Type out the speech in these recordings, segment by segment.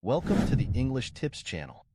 Welcome to the English Tips channel.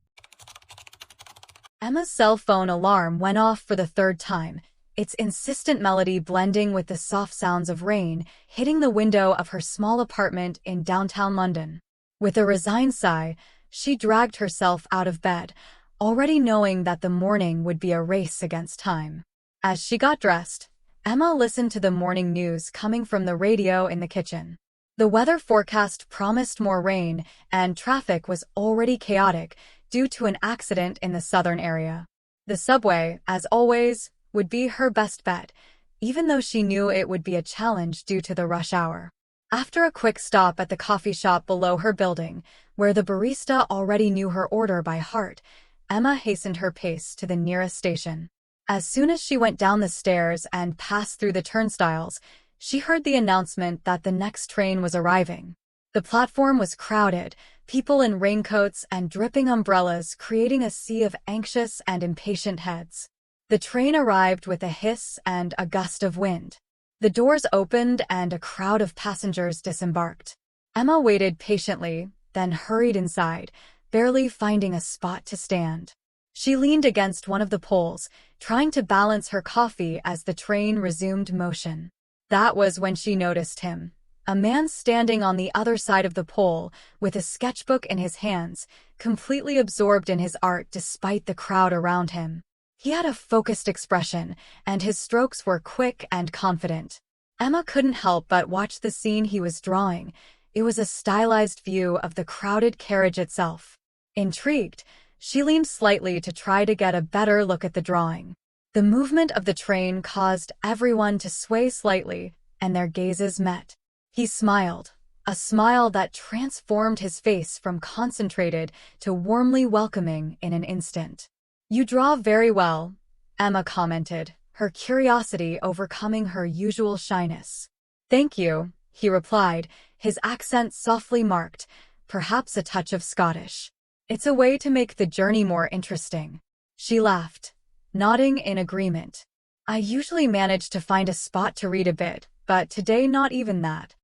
Emma's cell phone alarm went off for the third time, its insistent melody blending with the soft sounds of rain hitting the window of her small apartment in downtown London. With a resigned sigh, she dragged herself out of bed, already knowing that the morning would be a race against time. As she got dressed, Emma listened to the morning news coming from the radio in the kitchen. The weather forecast promised more rain, and traffic was already chaotic due to an accident in the southern area. The subway, as always, would be her best bet, even though she knew it would be a challenge due to the rush hour. After a quick stop at the coffee shop below her building, where the barista already knew her order by heart, Emma hastened her pace to the nearest station. As soon as she went down the stairs and passed through the turnstiles, she heard the announcement that the next train was arriving. The platform was crowded, people in raincoats and dripping umbrellas creating a sea of anxious and impatient heads. The train arrived with a hiss and a gust of wind. The doors opened and a crowd of passengers disembarked. Emma waited patiently, then hurried inside, barely finding a spot to stand. She leaned against one of the poles, trying to balance her coffee as the train resumed motion. That was when she noticed him, a man standing on the other side of the pole with a sketchbook in his hands, completely absorbed in his art despite the crowd around him. He had a focused expression, and his strokes were quick and confident. Emma couldn't help but watch the scene he was drawing. It was a stylized view of the crowded carriage itself. Intrigued, she leaned slightly to try to get a better look at the drawing. The movement of the train caused everyone to sway slightly, and their gazes met. He smiled, a smile that transformed his face from concentrated to warmly welcoming in an instant. "You draw very well," Emma commented, her curiosity overcoming her usual shyness. "Thank you," he replied, his accent softly marked, perhaps a touch of Scottish. "It's a way to make the journey more interesting." She laughed, nodding in agreement. "I usually manage to find a spot to read a bit, but today not even that."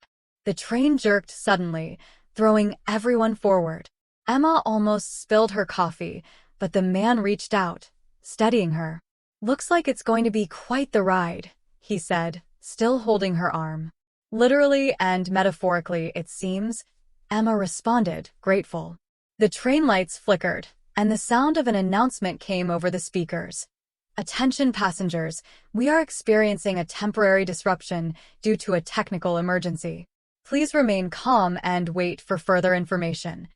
The train jerked suddenly, throwing everyone forward. Emma almost spilled her coffee, but the man reached out, steadying her. "Looks like it's going to be quite the ride," he said, still holding her arm. "Literally and metaphorically, it seems," Emma responded, grateful. The train lights flickered, and the sound of an announcement came over the speakers. "Attention passengers, we are experiencing a temporary disruption due to a technical emergency. Please remain calm and wait for further information."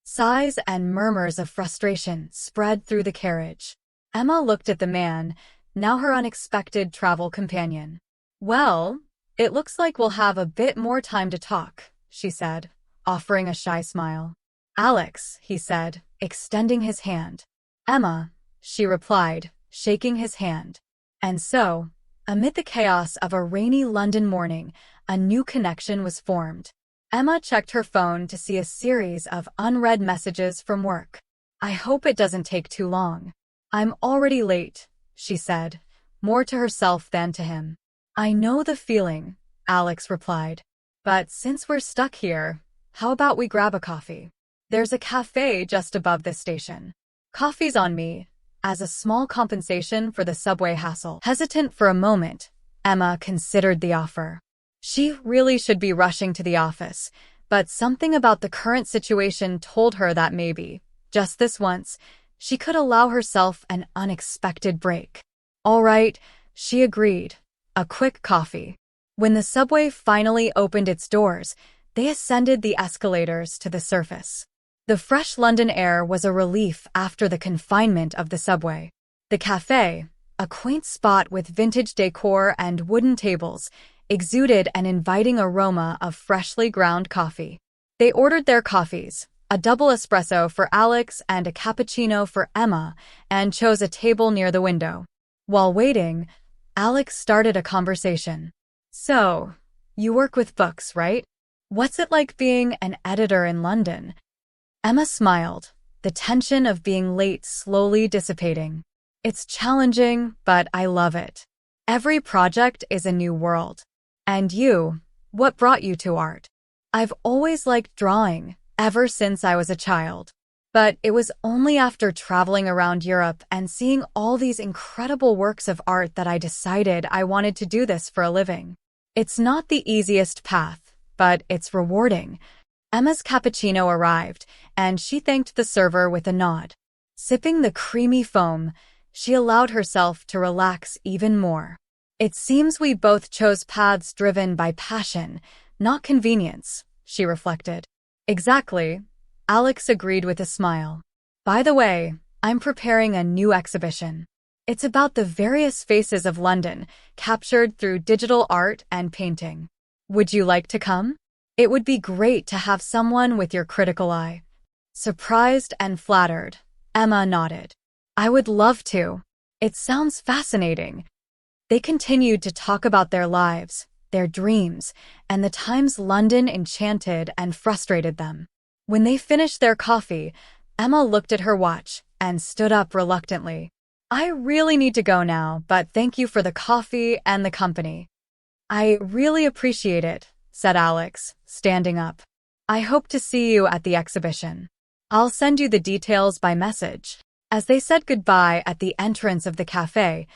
Sighs and murmurs of frustration spread through the carriage. Emma looked at the man, now her unexpected travel companion. "Well, it looks like we'll have a bit more time to talk," she said, offering a shy smile. "Alex," he said, extending his hand. "Emma," she replied, shaking his hand. And so, amid the chaos of a rainy London morning, a new connection was formed. Emma checked her phone to see a series of unread messages from work. "I hope it doesn't take too long. I'm already late," she said, more to herself than to him. "I know the feeling," Alex replied. "But since we're stuck here, how about we grab a coffee? There's a cafe just above this station. Coffee's on me," as a small compensation for the subway hassle. Hesitant for a moment, Emma considered the offer. She really should be rushing to the office, but something about the current situation told her that maybe, just this once, she could allow herself an unexpected break. "All right," she agreed. A quick coffee. When the subway finally opened its doors, they ascended the escalators to the surface. The fresh London air was a relief after the confinement of the subway. The cafe, a quaint spot with vintage decor and wooden tables, exuded an inviting aroma of freshly ground coffee. They ordered their coffees, a double espresso for Alex and a cappuccino for Emma, and chose a table near the window. While waiting, Alex started a conversation. "So, you work with books, right? What's it like being an editor in London?" Emma smiled, the tension of being late slowly dissipating. "It's challenging, but I love it. Every project is a new world." "And you, what brought you to art?" "I've always liked drawing," ever since I was a child. But it was only after traveling around Europe and seeing all these incredible works of art that I decided I wanted to do this for a living. It's not the easiest path, but it's rewarding. Emma's cappuccino arrived, and she thanked the server with a nod. Sipping the creamy foam, she allowed herself to relax even more. It seems we both chose paths driven by passion, not convenience, she reflected. Exactly, Alex agreed with a smile. By the way, I'm preparing a new exhibition. It's about the various faces of London, captured through digital art and painting. Would you like to come? It would be great to have someone with your critical eye. Surprised and flattered, Emma nodded. I would love to. It sounds fascinating. They continued to talk about their lives, their dreams, and the times London enchanted and frustrated them. When they finished their coffee, Emma looked at her watch and stood up reluctantly. I really need to go now, but thank you for the coffee and the company. I really appreciate it, said Alex, standing up. I hope to see you at the exhibition. I'll send you the details by message. As they said goodbye at the entrance of the cafe,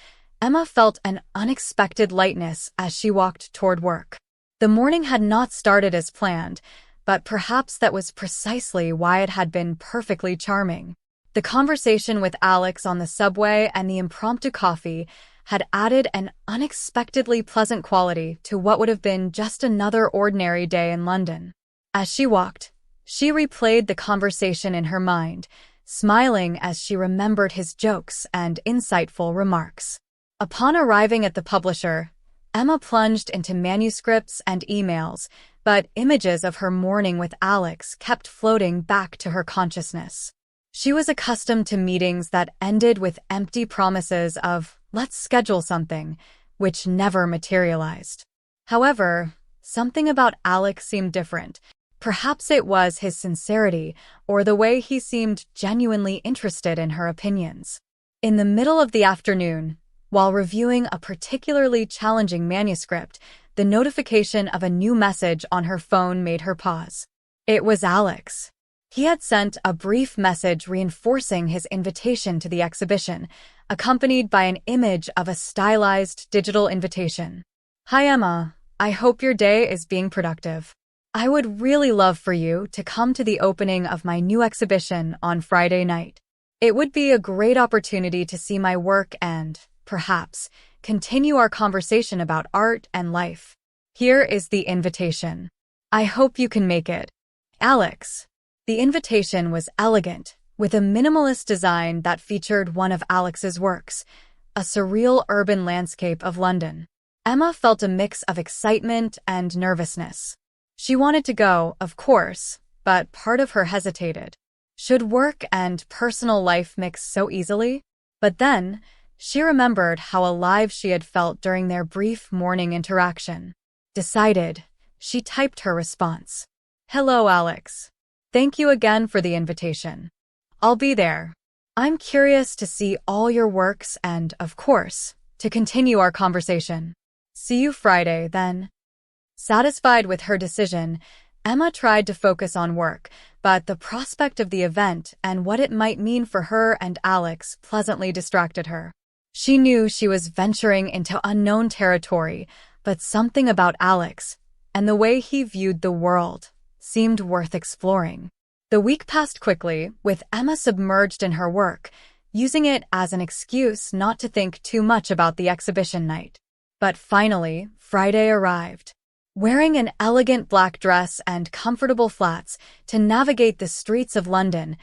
Emma felt an unexpected lightness as she walked toward work. The morning had not started as planned, but perhaps that was precisely why it had been perfectly charming. The conversation with Alex on the subway and the impromptu coffee had added an unexpectedly pleasant quality to what would have been just another ordinary day in London. As she walked, she replayed the conversation in her mind, smiling as she remembered his jokes and insightful remarks. Upon arriving at the publisher, Emma plunged into manuscripts and emails, but images of her morning with Alex kept floating back to her consciousness. She was accustomed to meetings that ended with empty promises of, let's schedule something, which never materialized. However, something about Alex seemed different. Perhaps it was his sincerity or the way he seemed genuinely interested in her opinions. In the middle of the afternoon, while reviewing a particularly challenging manuscript, the notification of a new message on her phone made her pause. It was Alex. He had sent a brief message reinforcing his invitation to the exhibition, accompanied by an image of a stylized digital invitation. Hi Emma, I hope your day is being productive. I would really love for you to come to the opening of my new exhibition on Friday night. It would be a great opportunity to see my work and, perhaps, continue our conversation about art and life. Here is the invitation. I hope you can make it. Alex. The invitation was elegant, with a minimalist design that featured one of Alex's works, a surreal urban landscape of London. Emma felt a mix of excitement and nervousness. She wanted to go, of course, but part of her hesitated. Should work and personal life mix so easily? But then, she remembered how alive she had felt during their brief morning interaction. Decided, she typed her response. Hello, Alex. Thank you again for the invitation. I'll be there. I'm curious to see all your works and, of course, to continue our conversation. See you Friday, then. Satisfied with her decision, Emma tried to focus on work, but the prospect of the event and what it might mean for her and Alex pleasantly distracted her. She knew she was venturing into unknown territory, but something about Alex, and the way he viewed the world, seemed worth exploring. The week passed quickly, with Emma submerged in her work, using it as an excuse not to think too much about the exhibition night. But finally, Friday arrived. Wearing an elegant black dress and comfortable flats to navigate the streets of London,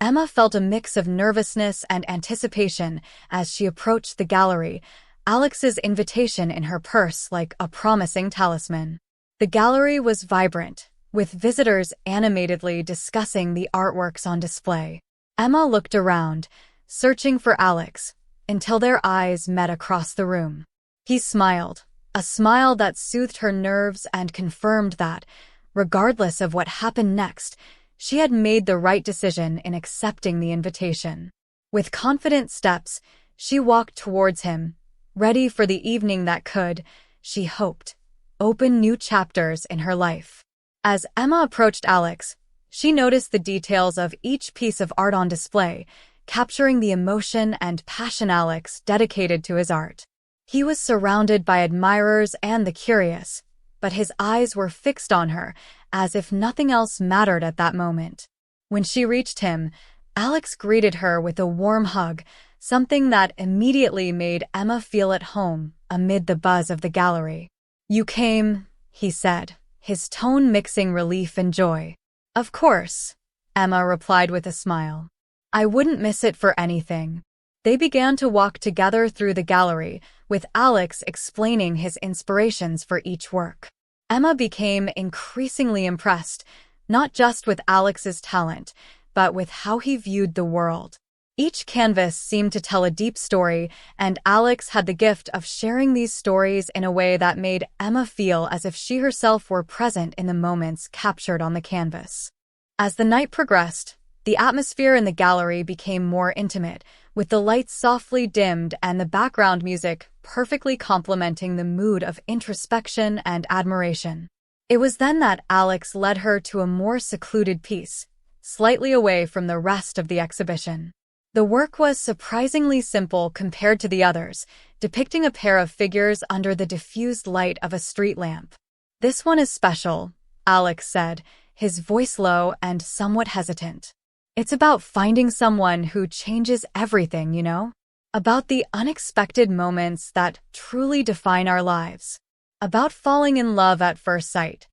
Emma felt a mix of nervousness and anticipation as she approached the gallery, Alex's invitation in her purse like a promising talisman. The gallery was vibrant, with visitors animatedly discussing the artworks on display. Emma looked around, searching for Alex, until their eyes met across the room. He smiled, a smile that soothed her nerves and confirmed that, regardless of what happened next, she had made the right decision in accepting the invitation. With confident steps, she walked towards him, ready for the evening that could, she hoped, open new chapters in her life. As Emma approached Alex, She noticed the details of each piece of art on display, capturing the emotion and passion Alex dedicated to his art. He was surrounded by admirers and the curious, but his eyes were fixed on her, as if nothing else mattered at that moment. When she reached him, Alex greeted her with a warm hug, something that immediately made Emma feel at home amid the buzz of the gallery. "You came," he said, his tone mixing relief and joy. "Of course," Emma replied with a smile. "I wouldn't miss it for anything." They began to walk together through the gallery, with Alex explaining his inspirations for each work. Emma became increasingly impressed, not just with Alex's talent, but with how he viewed the world. Each canvas seemed to tell a deep story, and Alex had the gift of sharing these stories in a way that made Emma feel as if she herself were present in the moments captured on the canvas. As the night progressed, the atmosphere in the gallery became more intimate, with the lights softly dimmed and the background music perfectly complementing the mood of introspection and admiration. It was then that Alex led her to a more secluded piece, slightly away from the rest of the exhibition. The work was surprisingly simple compared to the others, depicting a pair of figures under the diffused light of a street lamp. "This one is special," Alex said, his voice low and somewhat hesitant. "It's about finding someone who changes everything, you know? About the unexpected moments that truly define our lives. About falling in love at first sight."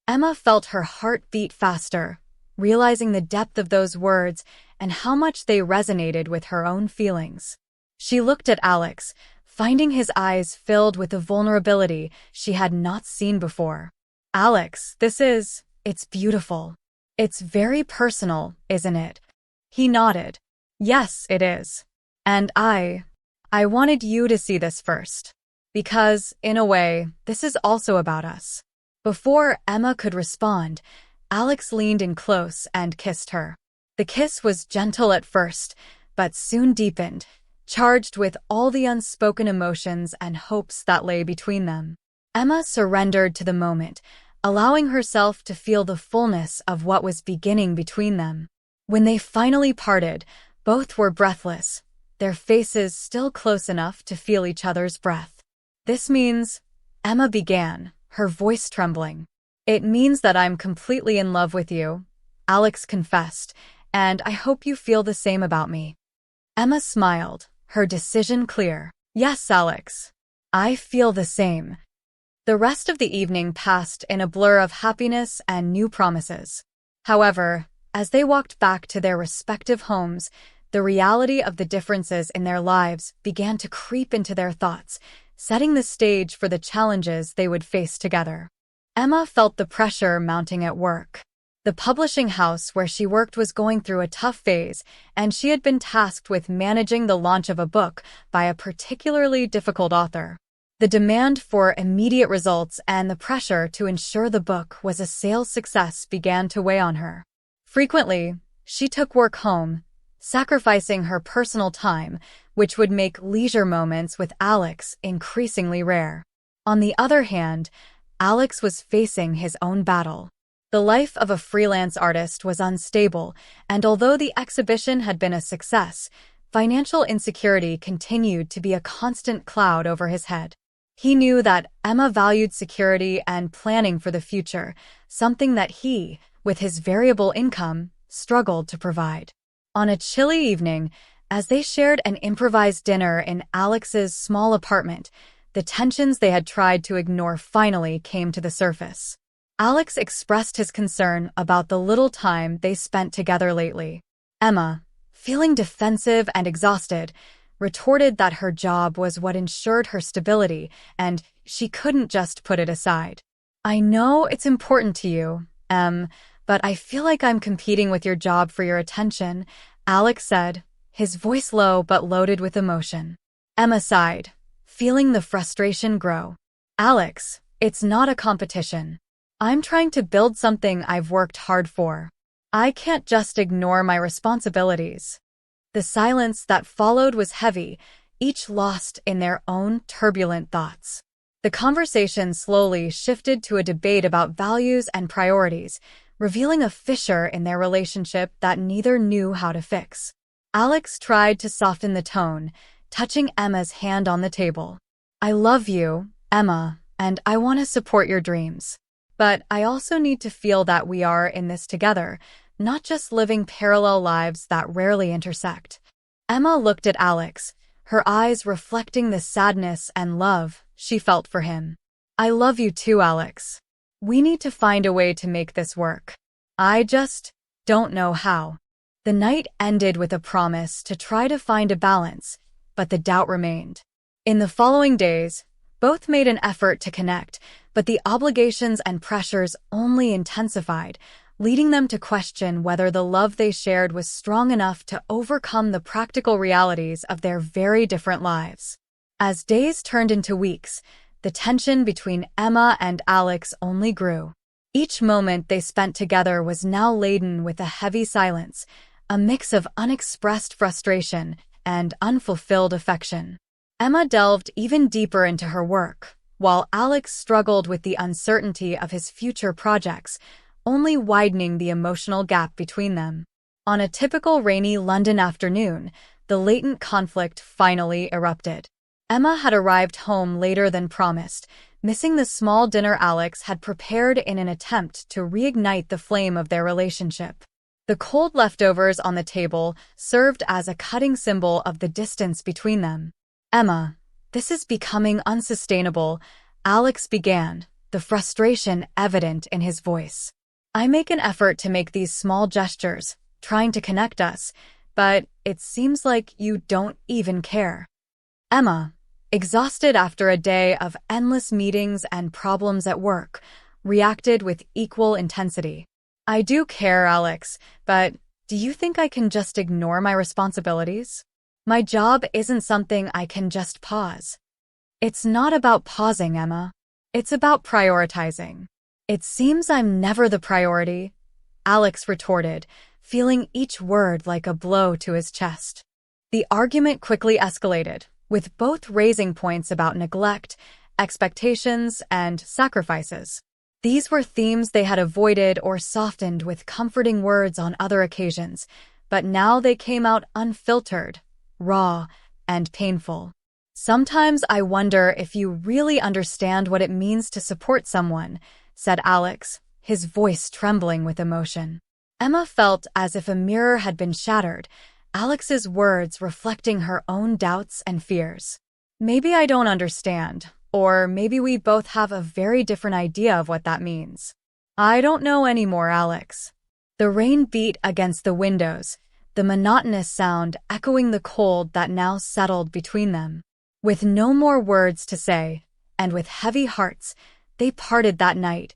Emma felt her heart beat faster, realizing the depth of those words and how much they resonated with her own feelings. She looked at Alex, finding his eyes filled with a vulnerability she had not seen before. "Alex, it's beautiful. It's very personal, isn't it?" He nodded. "Yes, it is. And I wanted you to see this first. Because, in a way, this is also about us." Before Emma could respond, Alex leaned in close and kissed her. The kiss was gentle at first, but soon deepened, charged with all the unspoken emotions and hopes that lay between them. Emma surrendered to the moment, allowing herself to feel the fullness of what was beginning between them. When they finally parted, both were breathless, their faces still close enough to feel each other's breath. "This means," Emma began, her voice trembling. "It means that I'm completely in love with you," Alex confessed, "and I hope you feel the same about me." Emma smiled, her decision clear. "Yes, Alex. I feel the same." The rest of the evening passed in a blur of happiness and new promises. However, as they walked back to their respective homes, the reality of the differences in their lives began to creep into their thoughts, setting the stage for the challenges they would face together. Emma felt the pressure mounting at work. The publishing house where she worked was going through a tough phase, and she had been tasked with managing the launch of a book by a particularly difficult author. The demand for immediate results and the pressure to ensure the book was a sales success began to weigh on her. Frequently, she took work home, sacrificing her personal time, which would make leisure moments with Alex increasingly rare. On the other hand, Alex was facing his own battle. The life of a freelance artist was unstable, and although the exhibition had been a success, financial insecurity continued to be a constant cloud over his head. He knew that Emma valued security and planning for the future, something that he, with his variable income, struggled to provide. On a chilly evening, as they shared an improvised dinner in Alex's small apartment, the tensions they had tried to ignore finally came to the surface. Alex expressed his concern about the little time they spent together lately. Emma, feeling defensive and exhausted, retorted that her job was what ensured her stability, and she couldn't just put it aside. "I know it's important to you, but I feel like I'm competing with your job for your attention," Alex said, his voice low but loaded with emotion. Emma sighed, feeling the frustration grow. "Alex, it's not a competition. I'm trying to build something I've worked hard for. I can't just ignore my responsibilities." The silence that followed was heavy, each lost in their own turbulent thoughts. The conversation slowly shifted to a debate about values and priorities, revealing a fissure in their relationship that neither knew how to fix. Alex tried to soften the tone, touching Emma's hand on the table. "I love you, Emma, and I want to support your dreams. But I also need to feel that we are in this together, not just living parallel lives that rarely intersect." Emma looked at Alex, her eyes reflecting the sadness and love she felt for him. "I love you too, Alex. We need to find a way to make this work. I just don't know how." The night ended with a promise to try to find a balance, but the doubt remained. In the following days, both made an effort to connect, but the obligations and pressures only intensified, leading them to question whether the love they shared was strong enough to overcome the practical realities of their very different lives. As days turned into weeks, the tension between Emma and Alex only grew. Each moment they spent together was now laden with a heavy silence, a mix of unexpressed frustration and unfulfilled affection. Emma delved even deeper into her work, while Alex struggled with the uncertainty of his future projects, only widening the emotional gap between them. On a typical rainy London afternoon, the latent conflict finally erupted. Emma had arrived home later than promised, missing the small dinner Alex had prepared in an attempt to reignite the flame of their relationship. The cold leftovers on the table served as a cutting symbol of the distance between them. "Emma, this is becoming unsustainable," Alex began, the frustration evident in his voice. "I make an effort to make these small gestures, trying to connect us, but it seems like you don't even care." Emma, exhausted after a day of endless meetings and problems at work, reacted with equal intensity. "I do care, Alex, but do you think I can just ignore my responsibilities? My job isn't something I can just pause." "It's not about pausing, Emma. It's about prioritizing." "It seems I'm never the priority," Alex retorted, feeling each word like a blow to his chest. The argument quickly escalated, with both raising points about neglect, expectations, and sacrifices. These were themes they had avoided or softened with comforting words on other occasions, but now they came out unfiltered, raw, and painful. "Sometimes I wonder if you really understand what it means to support someone," said Alex, his voice trembling with emotion. Emma felt as if a mirror had been shattered, Alex's words reflecting her own doubts and fears. "Maybe I don't understand, or maybe we both have a very different idea of what that means. I don't know anymore, Alex." The rain beat against the windows, the monotonous sound echoing the cold that now settled between them. With no more words to say, and with heavy hearts, they parted that night,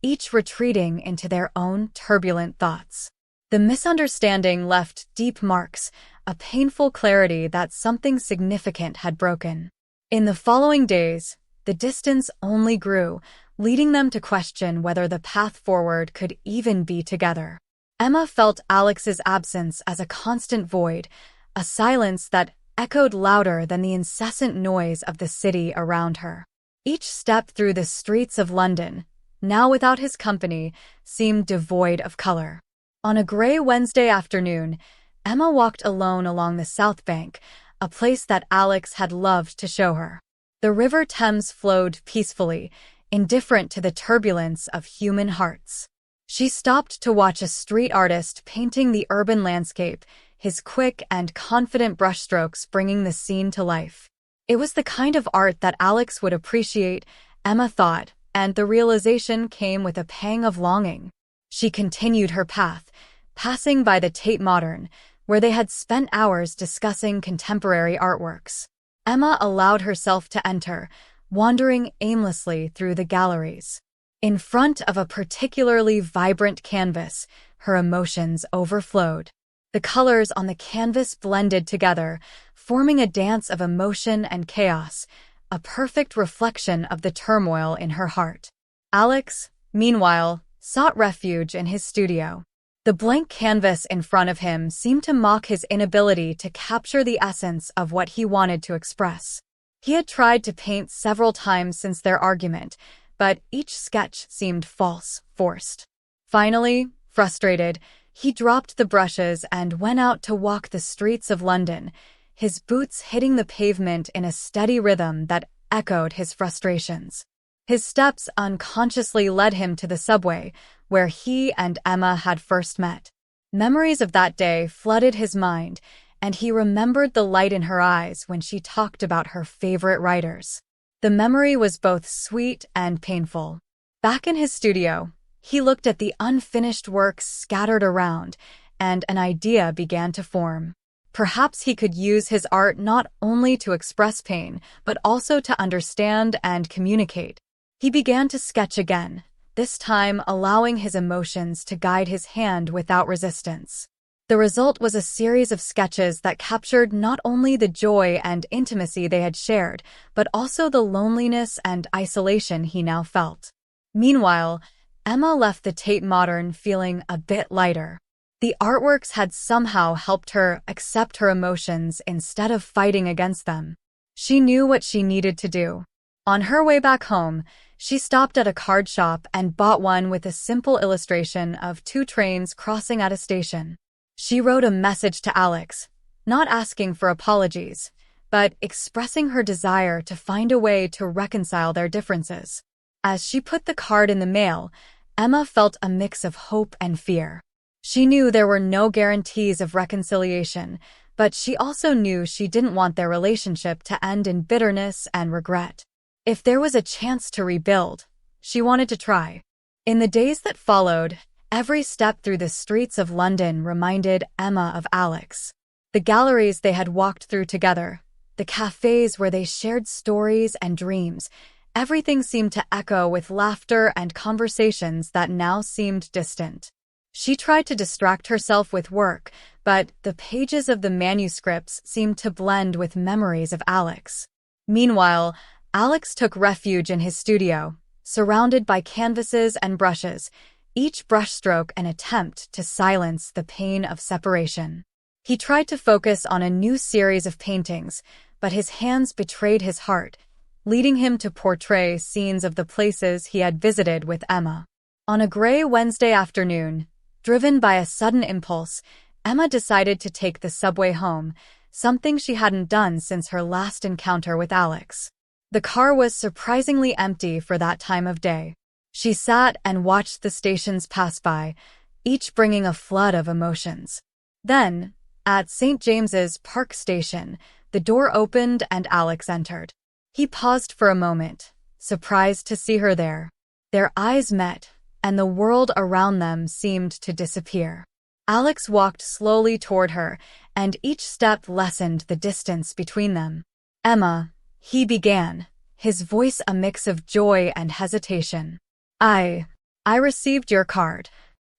each retreating into their own turbulent thoughts. The misunderstanding left deep marks, a painful clarity that something significant had broken. In the following days, the distance only grew, leading them to question whether the path forward could even be together. Emma felt Alex's absence as a constant void, a silence that echoed louder than the incessant noise of the city around her. Each step through the streets of London, now without his company, seemed devoid of color. On a gray Wednesday afternoon, Emma walked alone along the South Bank, a place that Alex had loved to show her. The River Thames flowed peacefully, indifferent to the turbulence of human hearts. She stopped to watch a street artist painting the urban landscape, his quick and confident brushstrokes bringing the scene to life. It was the kind of art that Alex would appreciate, Emma thought, and the realization came with a pang of longing. She continued her path, passing by the Tate Modern, where they had spent hours discussing contemporary artworks. Emma allowed herself to enter, wandering aimlessly through the galleries. In front of a particularly vibrant canvas, her emotions overflowed. The colors on the canvas blended together, forming a dance of emotion and chaos, a perfect reflection of the turmoil in her heart. Alex, meanwhile, sought refuge in his studio. The blank canvas in front of him seemed to mock his inability to capture the essence of what he wanted to express. He had tried to paint several times since their argument, but each sketch seemed false, forced. Finally, frustrated, he dropped the brushes and went out to walk the streets of London, his boots hitting the pavement in a steady rhythm that echoed his frustrations. His steps unconsciously led him to the subway, where he and Emma had first met. Memories of that day flooded his mind, and he remembered the light in her eyes when she talked about her favorite writers. The memory was both sweet and painful. Back in his studio, he looked at the unfinished works scattered around, and an idea began to form. Perhaps he could use his art not only to express pain, but also to understand and communicate. He began to sketch again, this time allowing his emotions to guide his hand without resistance. The result was a series of sketches that captured not only the joy and intimacy they had shared, but also the loneliness and isolation he now felt. Meanwhile, Emma left the Tate Modern feeling a bit lighter. The artworks had somehow helped her accept her emotions instead of fighting against them. She knew what she needed to do. On her way back home, she stopped at a card shop and bought one with a simple illustration of two trains crossing at a station. She wrote a message to Alex, not asking for apologies, but expressing her desire to find a way to reconcile their differences. As she put the card in the mail, Emma felt a mix of hope and fear. She knew there were no guarantees of reconciliation, but she also knew she didn't want their relationship to end in bitterness and regret. If there was a chance to rebuild, she wanted to try. In the days that followed, every step through the streets of London reminded Emma of Alex. The galleries they had walked through together, the cafes where they shared stories and dreams, everything seemed to echo with laughter and conversations that now seemed distant. She tried to distract herself with work, but the pages of the manuscripts seemed to blend with memories of Alex. Meanwhile, Alex took refuge in his studio, surrounded by canvases and brushes, each brushstroke an attempt to silence the pain of separation. He tried to focus on a new series of paintings, but his hands betrayed his heart, leading him to portray scenes of the places he had visited with Emma. On a gray Wednesday afternoon, driven by a sudden impulse, Emma decided to take the subway home, something she hadn't done since her last encounter with Alex. The car was surprisingly empty for that time of day. She sat and watched the stations pass by, each bringing a flood of emotions. Then, at St. James's Park Station, the door opened and Alex entered. He paused for a moment, surprised to see her there. Their eyes met, and the world around them seemed to disappear. Alex walked slowly toward her, and each step lessened the distance between them. "Emma," he began, his voice a mix of joy and hesitation. I received your card."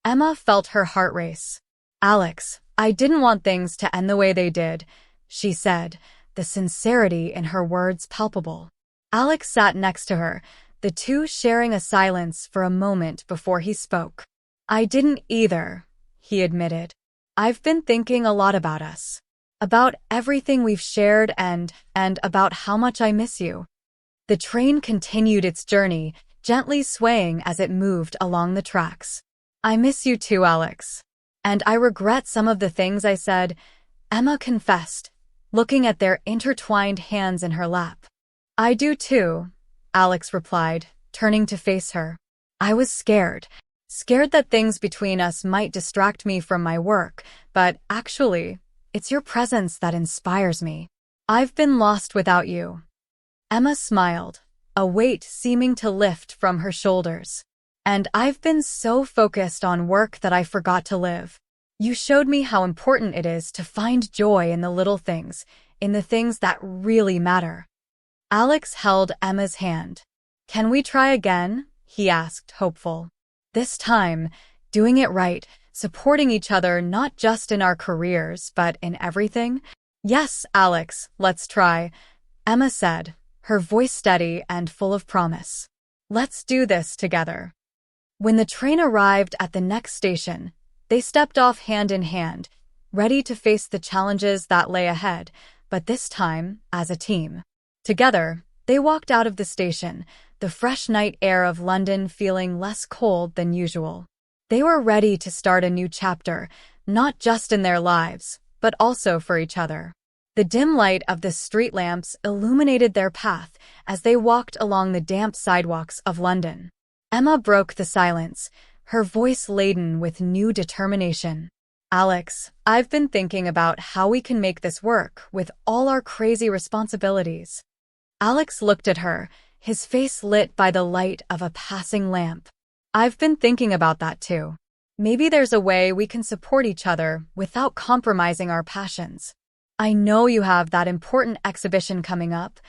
Emma felt her heart race. "Alex, I didn't want things to end the way they did," she said, the sincerity in her words palpable. Alex sat next to her, the two sharing a silence for a moment before he spoke. "I didn't either," he admitted. "I've been thinking a lot about us. About everything we've shared and about how much I miss you." The train continued its journey, gently swaying as it moved along the tracks. "I miss you too, Alex. And I regret some of the things I said," Emma confessed, looking at their intertwined hands in her lap. "I do too," Alex replied, turning to face her. "I was scared that things between us might distract me from my work, but actually, it's your presence that inspires me. I've been lost without you." Emma smiled, a weight seeming to lift from her shoulders. "And I've been so focused on work that I forgot to live. You showed me how important it is to find joy in the little things, in the things that really matter." Alex held Emma's hand. "Can we try again?" he asked, hopeful. "This time, doing it right, supporting each other not just in our careers, but in everything?" "Yes, Alex, let's try," Emma said, her voice steady and full of promise. "Let's do this together." When the train arrived at the next station, they stepped off hand in hand, ready to face the challenges that lay ahead, but this time as a team. Together, they walked out of the station, the fresh night air of London feeling less cold than usual. They were ready to start a new chapter, not just in their lives, but also for each other. The dim light of the street lamps illuminated their path as they walked along the damp sidewalks of London. Emma broke the silence, her voice laden with new determination. Alex, I've been thinking about how we can make this work with all our crazy responsibilities. Alex looked at her, his face lit by the light of a passing lamp. I've been thinking about that too. Maybe there's a way we can support each other without compromising our passions. I know you have that important exhibition coming up,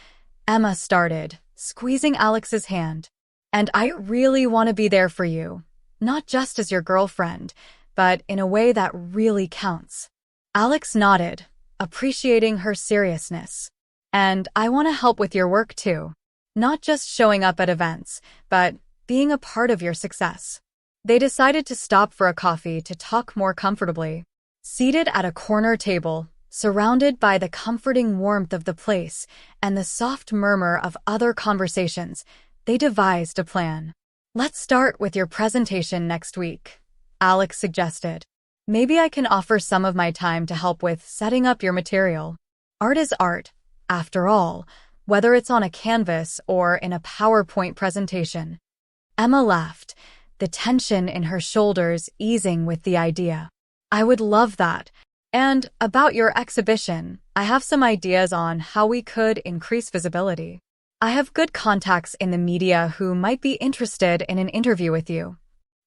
Emma started, squeezing Alex's hand. And I really want to be there for you, not just as your girlfriend, but in a way that really counts. Alex nodded, appreciating her seriousness. And I want to help with your work too. Not just showing up at events, but being a part of your success. They decided to stop for a coffee to talk more comfortably. Seated at a corner table, surrounded by the comforting warmth of the place and the soft murmur of other conversations, they devised a plan. Let's start with your presentation next week, Alex suggested. Maybe I can offer some of my time to help with setting up your material. Art is art, after all, whether it's on a canvas or in a PowerPoint presentation. Emma laughed, the tension in her shoulders easing with the idea. I would love that. And about your exhibition, I have some ideas on how we could increase visibility. I have good contacts in the media who might be interested in an interview with you.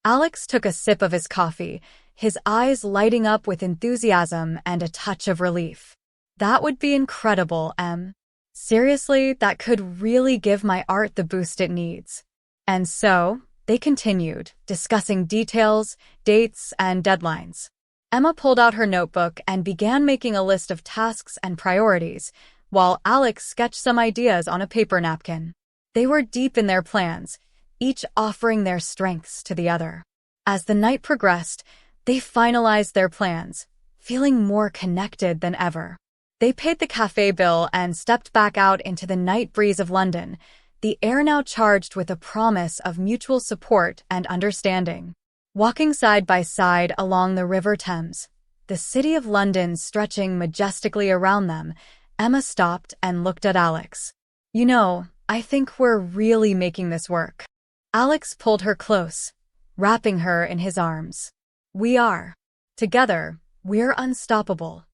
Alex took a sip of his coffee, his eyes lighting up with enthusiasm and a touch of relief. That would be incredible, Em. Seriously, that could really give my art the boost it needs. And so, they continued, discussing details, dates, and deadlines. Emma pulled out her notebook and began making a list of tasks and priorities, while Alex sketched some ideas on a paper napkin. They were deep in their plans, each offering their strengths to the other. As the night progressed, they finalized their plans, feeling more connected than ever. They paid the cafe bill and stepped back out into the night breeze of London, the air now charged with a promise of mutual support and understanding. Walking side by side along the River Thames, the city of London stretching majestically around them, Emma stopped and looked at Alex. You know, I think we're really making this work. Alex pulled her close, wrapping her in his arms. We are. Together, we're unstoppable.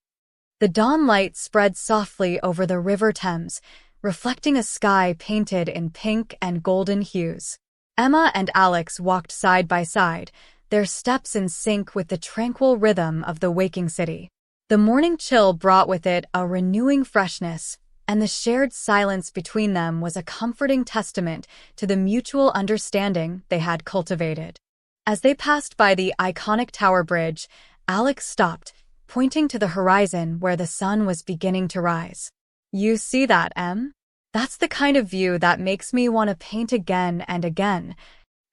The dawn light spread softly over the River Thames, reflecting a sky painted in pink and golden hues. Emma and Alex walked side by side, their steps in sync with the tranquil rhythm of the waking city. The morning chill brought with it a renewing freshness, and the shared silence between them was a comforting testament to the mutual understanding they had cultivated. As they passed by the iconic Tower Bridge, Alex stopped, pointing to the horizon where the sun was beginning to rise. You see that, Em? That's the kind of view that makes me want to paint again and again.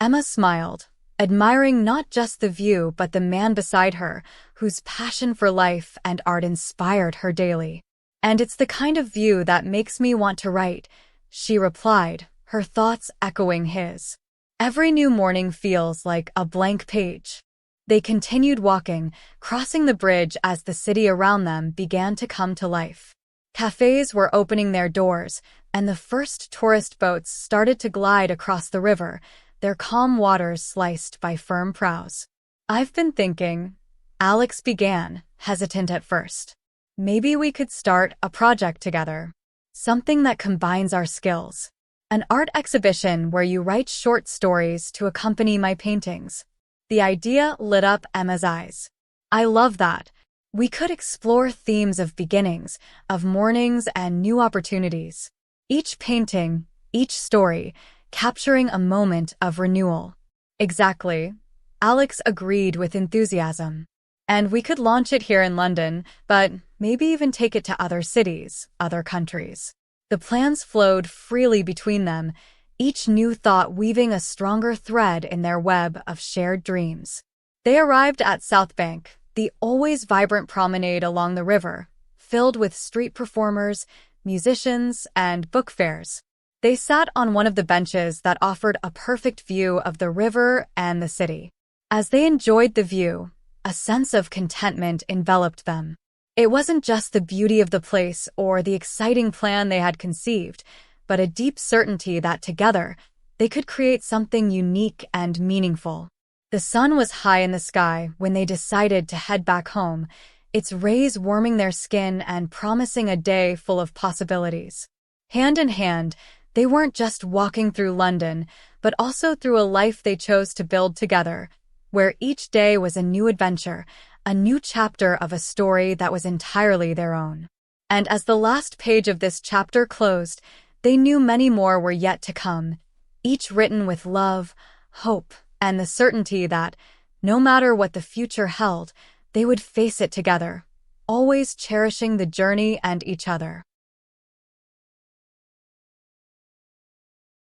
Emma smiled, admiring not just the view but the man beside her, whose passion for life and art inspired her daily. And it's the kind of view that makes me want to write, she replied, her thoughts echoing his. Every new morning feels like a blank page. They continued walking, crossing the bridge as the city around them began to come to life. Cafes were opening their doors, and the first tourist boats started to glide across the river, their calm waters sliced by firm prows. I've been thinking, Alex began, hesitant at first. Maybe we could start a project together. Something that combines our skills. An art exhibition where you write short stories to accompany my paintings. The idea lit up Emma's eyes. I love that. We could explore themes of beginnings, of mornings, and new opportunities. Each painting, each story, capturing a moment of renewal. Exactly. Alex agreed with enthusiasm. And we could launch it here in London, but maybe even take it to other cities, other countries. The plans flowed freely between them, each new thought weaving a stronger thread in their web of shared dreams. They arrived at South Bank, the always vibrant promenade along the river, filled with street performers, musicians, and book fairs. They sat on one of the benches that offered a perfect view of the river and the city. As they enjoyed the view, a sense of contentment enveloped them. It wasn't just the beauty of the place or the exciting plan they had conceived, but a deep certainty that together, they could create something unique and meaningful. The sun was high in the sky when they decided to head back home, its rays warming their skin and promising a day full of possibilities. Hand in hand, they weren't just walking through London, but also through a life they chose to build together, where each day was a new adventure, a new chapter of a story that was entirely their own. And as the last page of this chapter closed, they knew many more were yet to come, each written with love, hope, and the certainty that, no matter what the future held, they would face it together, always cherishing the journey and each other.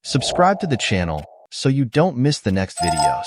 Subscribe to the channel so you don't miss the next videos.